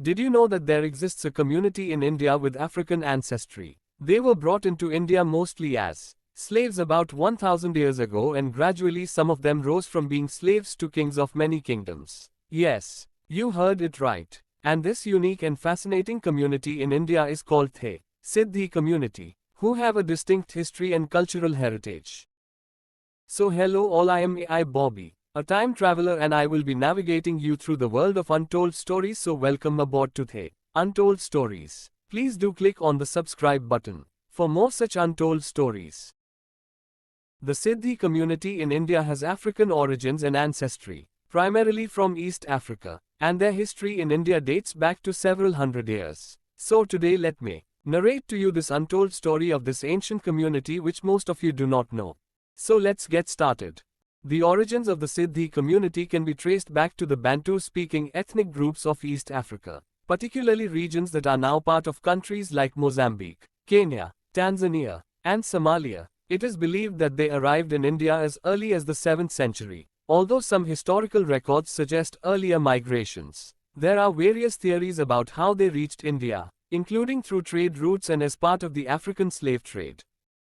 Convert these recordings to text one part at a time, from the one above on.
Did you know that there exists a community in India with African ancestry? They were brought into India mostly as slaves about 1000 years ago, and gradually some of them rose from being slaves to kings of many kingdoms. Yes, you heard it right. And this unique and fascinating community in India is called the Sidhhi Community, who have a distinct history and cultural heritage. So hello all, I am AI Bobby, a time traveler, and I will be navigating you through the world of untold stories, so welcome aboard to the Untold Stories. Please do click on the subscribe button for more such untold stories. The Sidhhi community in India has African origins and ancestry, primarily from East Africa, and their history in India dates back to several hundred years. So today let me narrate to you this untold story of this ancient community which most of you do not know. So let's get started. The origins of the Sidhhi community can be traced back to the Bantu-speaking ethnic groups of East Africa, particularly regions that are now part of countries like Mozambique, Kenya, Tanzania, and Somalia. It is believed that they arrived in India as early as the 7th century, although some historical records suggest earlier migrations. There are various theories about how they reached India, including through trade routes and as part of the African slave trade.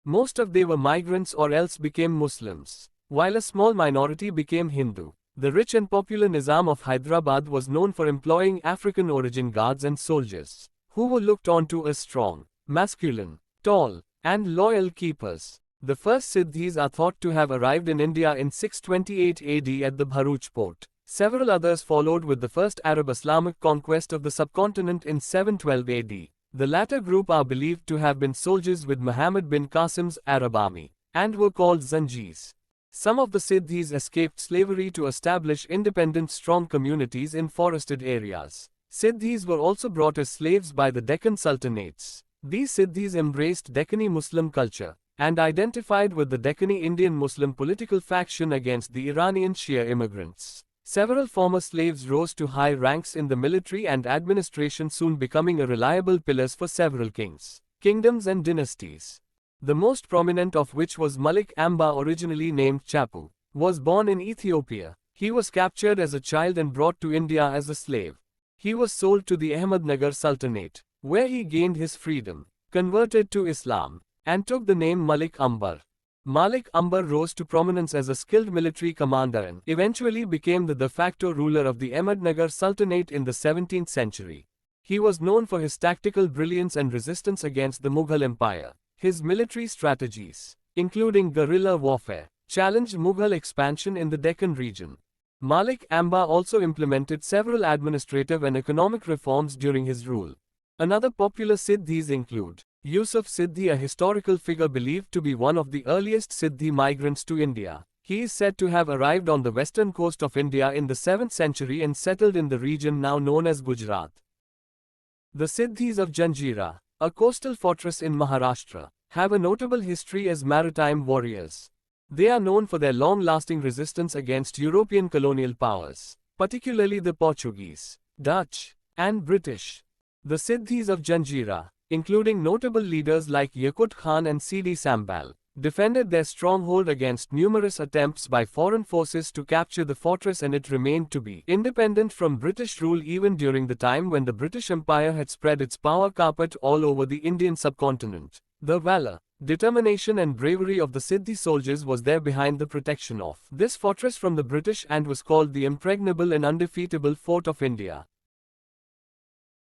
Most of they were migrants or else became Muslims, while a small minority became Hindu. The rich and popular Nizam of Hyderabad was known for employing African origin guards and soldiers, who were looked on to as strong, masculine, tall, and loyal keepers. The first Sidhis are thought to have arrived in India in 628 AD at the Bharuch port. Several others followed with the first Arab Islamic conquest of the subcontinent in 712 AD. The latter group are believed to have been soldiers with Muhammad bin Qasim's Arab army, and were called Zanjis. Some of the Sidhis escaped slavery to establish independent strong communities in forested areas. Sidhis were also brought as slaves by the Deccan Sultanates. These Sidhis embraced Deccani Muslim culture, and identified with the Deccani Indian Muslim political faction against the Iranian Shia immigrants. Several former slaves rose to high ranks in the military and administration, soon becoming a reliable pillars for several kings, kingdoms and dynasties. The most prominent of which was Malik Amba, originally named Chapu, was born in Ethiopia. He was captured as a child and brought to India as a slave. He was sold to the Ahmednagar Sultanate, where he gained his freedom, converted to Islam, and took the name Malik Ambar. Malik Ambar rose to prominence as a skilled military commander and eventually became the de facto ruler of the Ahmednagar Sultanate in the 17th century. He was known for his tactical brilliance and resistance against the Mughal Empire. His military strategies, including guerrilla warfare, challenged Mughal expansion in the Deccan region. Malik Amba also implemented several administrative and economic reforms during his rule. Another popular Sidhis include Yusuf Sidhi, a historical figure believed to be one of the earliest Sidhi migrants to India. He is said to have arrived on the western coast of India in the 7th century and settled in the region now known as Gujarat. The Sidhis of Janjira, a coastal fortress in Maharashtra, have a notable history as maritime warriors. They are known for their long-lasting resistance against European colonial powers, particularly the Portuguese, Dutch, and British. The Sidhis of Janjira, including notable leaders like Yakut Khan and Sidi Sambal, defended their stronghold against numerous attempts by foreign forces to capture the fortress, and it remained to be independent from British rule even during the time when the British Empire had spread its power carpet all over the Indian subcontinent. The valor, determination and bravery of the Sidhi soldiers was there behind the protection of this fortress from the British, and was called the impregnable and undefeatable fort of India.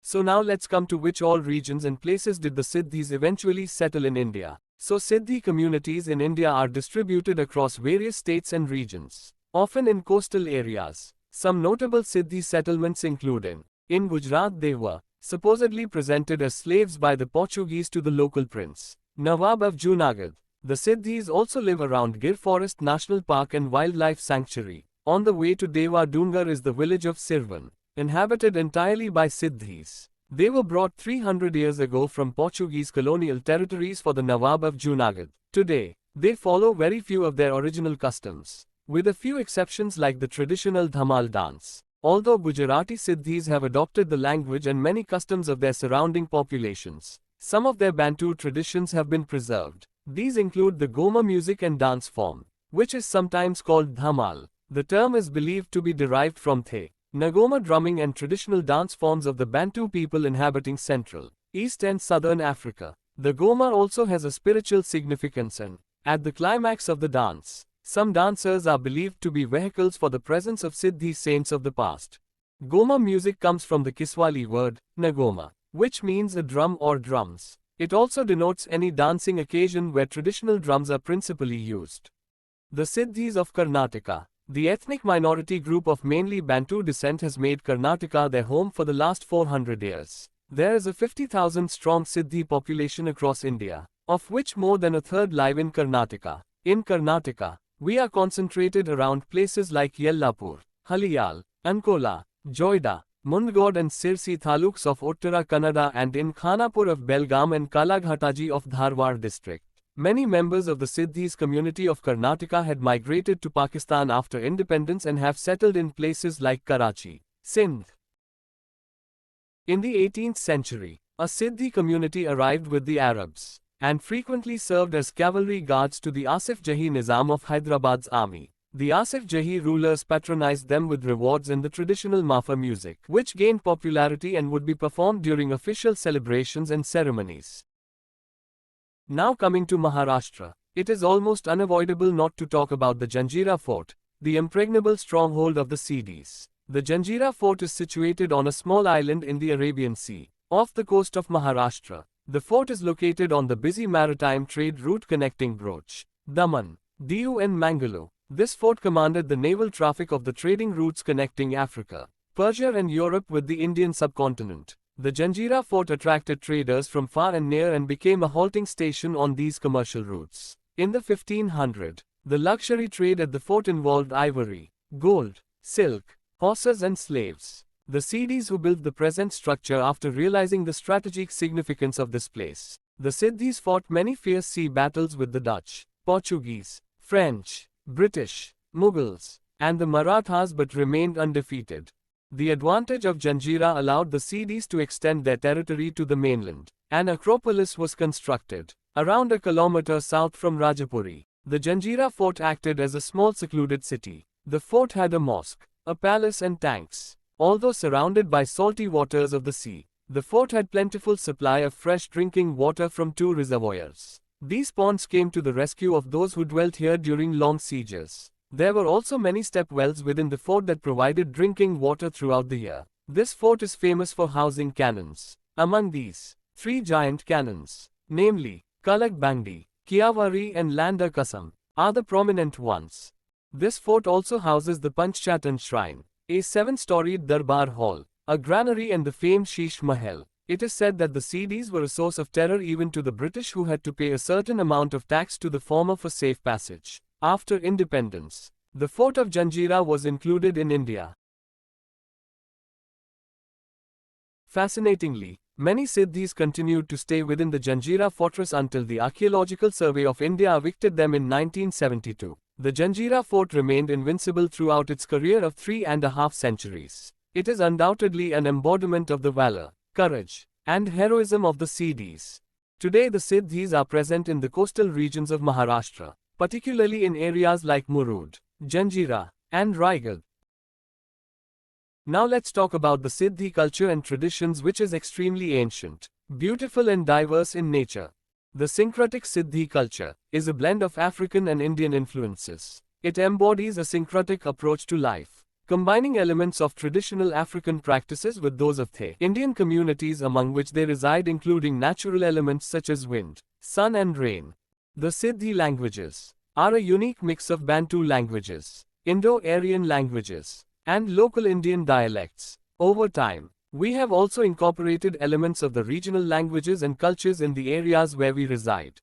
So now let's come to which all regions and places did the Sidhis eventually settle in India. So Sidhi communities in India are distributed across various states and regions, often in coastal areas. Some notable Sidhi settlements include in Gujarat. They were supposedly presented as slaves by the Portuguese to the local prince, Nawab of Junagadh. The Sidhis also live around Gir Forest National Park and Wildlife Sanctuary. On the way to Dewa Dungar is the village of Sirvan, inhabited entirely by Sidhis. They were brought 300 years ago from Portuguese colonial territories for the Nawab of Junagadh. Today, they follow very few of their original customs, with a few exceptions like the traditional Dhamal dance. Although Gujarati Sidhis have adopted the language and many customs of their surrounding populations, some of their Bantu traditions have been preserved. These include the Goma music and dance form, which is sometimes called Dhamal. The term is believed to be derived from the Ngoma drumming and traditional dance forms of the Bantu people inhabiting Central, East and Southern Africa. The Goma also has a spiritual significance and, at the climax of the dance, some dancers are believed to be vehicles for the presence of Sidhhi saints of the past. Goma music comes from the Kiswahili word, Ngoma, which means a drum or drums. It also denotes any dancing occasion where traditional drums are principally used. The Sidhis of Karnataka. The ethnic minority group of mainly Bantu descent has made Karnataka their home for the last 400 years. There is a 50,000 strong Sidhi population across India, of which more than a third live in Karnataka. In Karnataka, we are concentrated around places like Yellapur, Haliyal, Ankola, Joida, Mundgod and Sirsi taluks of Uttara Kannada and in Khanapur of Belgaum and Kalaghataji of Dharwad district. Many members of the Sidhis community of Karnataka had migrated to Pakistan after independence and have settled in places like Karachi, Sindh. In the 18th century, a Sidhi community arrived with the Arabs, and frequently served as cavalry guards to the Asif Jahi Nizam of Hyderabad's army. The Asif Jahi rulers patronized them with rewards in the traditional Mafa music, which gained popularity and would be performed during official celebrations and ceremonies. Now coming to Maharashtra, it is almost unavoidable not to talk about the Janjira Fort, the impregnable stronghold of the Sidhis. The Janjira Fort is situated on a small island in the Arabian Sea, off the coast of Maharashtra. The fort is located on the busy maritime trade route connecting Broch, Daman, Diu and Mangalore. This fort commanded the naval traffic of the trading routes connecting Africa, Persia and Europe with the Indian subcontinent. The Janjira Fort attracted traders from far and near and became a halting station on these commercial routes. In the 1500s, the luxury trade at the fort involved ivory, gold, silk, horses and slaves. The Sidhis who built the present structure after realizing the strategic significance of this place. The Sidhis fought many fierce sea battles with the Dutch, Portuguese, French, British, Mughals, and the Marathas but remained undefeated. The advantage of Janjira allowed the Sidhis to extend their territory to the mainland. An acropolis was constructed, around a kilometer south from Rajapuri. The Janjira fort acted as a small secluded city. The fort had a mosque, a palace and tanks. Although surrounded by salty waters of the sea, the fort had plentiful supply of fresh drinking water from 2 reservoirs. These ponds came to the rescue of those who dwelt here during long sieges. There were also many step wells within the fort that provided drinking water throughout the year. This fort is famous for housing cannons. Among these, 3 giant cannons, namely, Kalak Bangdi, Kiavari and Landa Kasam, are the prominent ones. This fort also houses the Panchchatan Shrine, a 7-storied Darbar Hall, a granary and the famed Sheesh Mahal. It is said that the Sidhis were a source of terror even to the British who had to pay a certain amount of tax to the former for safe passage. After independence, the fort of Janjira was included in India. Fascinatingly, many Sidhis continued to stay within the Janjira fortress until the Archaeological Survey of India evicted them in 1972. The Janjira fort remained invincible throughout its career of 3.5 centuries. It is undoubtedly an embodiment of the valor, courage, and heroism of the Sidhis. Today the Sidhis are present in the coastal regions of Maharashtra, particularly in areas like Murud, Janjira, and Raigad. Now let's talk about the Sidhi culture and traditions, which is extremely ancient, beautiful and diverse in nature. The syncretic Sidhi culture is a blend of African and Indian influences. It embodies a syncretic approach to life, combining elements of traditional African practices with those of the Indian communities among which they reside, including natural elements such as wind, sun and rain. The Sidhi languages are a unique mix of Bantu languages, Indo-Aryan languages, and local Indian dialects. Over time, we have also incorporated elements of the regional languages and cultures in the areas where we reside.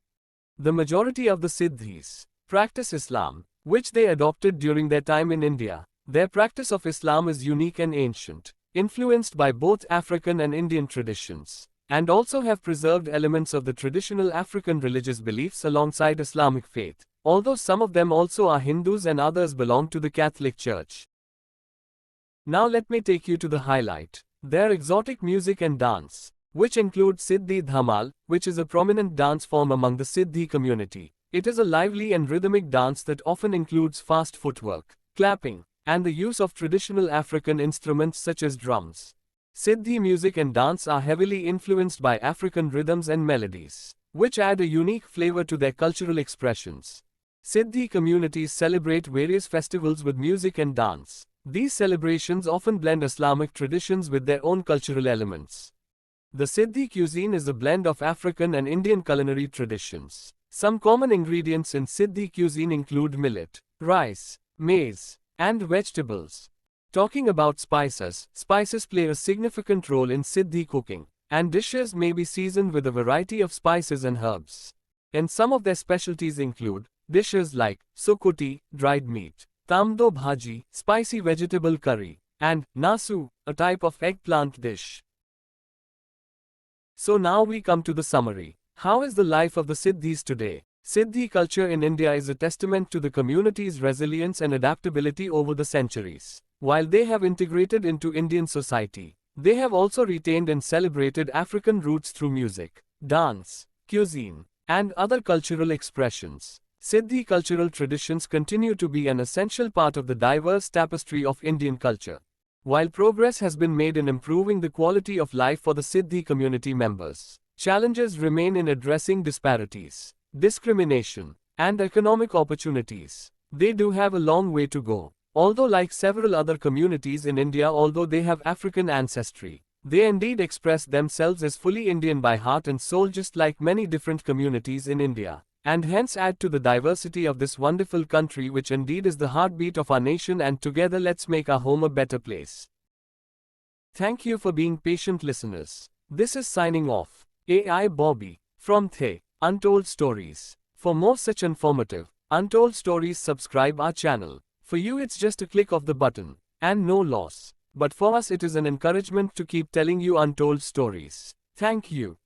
The majority of the Sidhis practice Islam, which they adopted during their time in India. Their practice of Islam is unique and ancient, influenced by both African and Indian traditions, and also have preserved elements of the traditional African religious beliefs alongside Islamic faith, although some of them also are Hindus and others belong to the Catholic Church. Now let me take you to the highlight, their exotic music and dance, which include Sidhi Dhamal, which is a prominent dance form among the Sidhi community. It is a lively and rhythmic dance that often includes fast footwork, clapping, and the use of traditional African instruments such as drums. Sidhi music and dance are heavily influenced by African rhythms and melodies, which add a unique flavor to their cultural expressions. Sidhi communities celebrate various festivals with music and dance. These celebrations often blend Islamic traditions with their own cultural elements. The Sidhi cuisine is a blend of African and Indian culinary traditions. Some common ingredients in Sidhi cuisine include millet, rice, maize, and vegetables. Talking about spices, spices play a significant role in Sidhi cooking, and dishes may be seasoned with a variety of spices and herbs. And some of their specialties include dishes like sukuti, dried meat, tamdo bhaji, spicy vegetable curry, and nasu, a type of eggplant dish. So now we come to the summary. How is the life of the Siddhis today? Sidhi culture in India is a testament to the community's resilience and adaptability over the centuries. While they have integrated into Indian society, they have also retained and celebrated African roots through music, dance, cuisine, and other cultural expressions. Sidhi cultural traditions continue to be an essential part of the diverse tapestry of Indian culture. While progress has been made in improving the quality of life for the Sidhi community members, challenges remain in addressing disparities, discrimination, and economic opportunities. They do have a long way to go. Although like several other communities in India, although they have African ancestry, they indeed express themselves as fully Indian by heart and soul, just like many different communities in India, and hence add to the diversity of this wonderful country, which indeed is the heartbeat of our nation, and together let's make our home a better place. Thank you for being patient listeners. This is signing off. AI Bobby from The Untold Stories. For more such informative, untold stories, subscribe our channel. For you it's just a click of the button, and no loss. But for us it is an encouragement to keep telling you untold stories. Thank you.